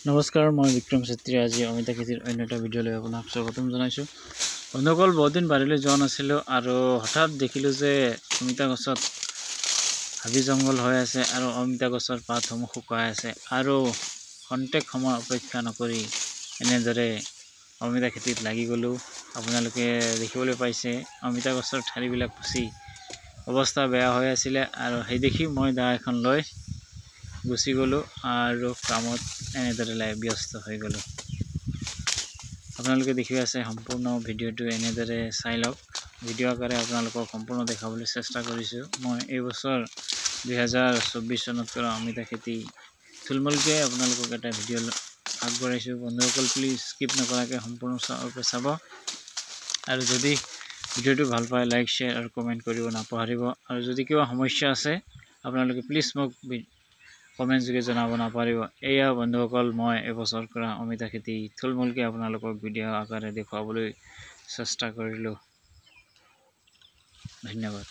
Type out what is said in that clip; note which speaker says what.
Speaker 1: নমস্কাৰ, মই বিক্ৰম চেত্ৰী। আজি অমিতা খেতিৰ অন্য এটা ভিডিঅ'লৈ আপোনাক স্বাগতম জনাইছোঁ। বন্ধুসকল, বহুত দিন বাৰীলৈ যোৱা নাছিলোঁ আৰু হঠাৎ দেখিলোঁ যে অমিতা গছত হাবি জংঘল হৈ আছে আৰু অমিতা গছৰ পাতসমূহ শুকাই আছে আৰু খন্তেক সময় অপেক্ষা নকৰি এনেদৰে অমিতা খেতিত লাগি গ'লোঁ। আপোনালোকে দেখিবলৈ পাইছে অমিতা গছৰ ঠাৰিবিলাক পচি অৱস্থা বেয়া হৈ আছিলে আৰু সেই দেখি মই দা এখন লৈ গুচি গ'লোঁ আৰু কামত এনেদৰে ব্যস্ত হৈ গ'লোঁ। আপোনালোকে দেখি আছে সম্পূৰ্ণ ভিডিঅ'টো এনেদৰে চাই লওক। ভিডিঅ' আকাৰে আপোনালোকক সম্পূৰ্ণ দেখাবলৈ চেষ্টা কৰিছোঁ। মই এই বছৰ 2024 চনত কৰা অমিতা খেতি থুলমূলকৈ আপোনালোকক এটা ভিডিঅ' আগবঢ়াইছোঁ। বন্ধুসকল, প্লিজ স্কিপ নকৰাকৈ সম্পূৰ্ণৰূপে চাব আৰু যদি ভিডিঅ'টো ভাল পায় লাইক, শ্বেয়াৰ আৰু কমেণ্ট কৰিব নাপাহৰিব। আৰু যদি কিবা সমস্যা আছে আপোনালোকে প্লিজ মোক কমেণ্ট যোগে জনাব নাপাহৰিব। এয়া বন্ধুসকল, মই এবছৰ কৰা অমিতা খেতি থুলমূলকৈ আপোনালোকক ভিডিঅ' আকাৰে দেখুৱাবলৈ চেষ্টা কৰিলোঁ। ধন্যবাদ।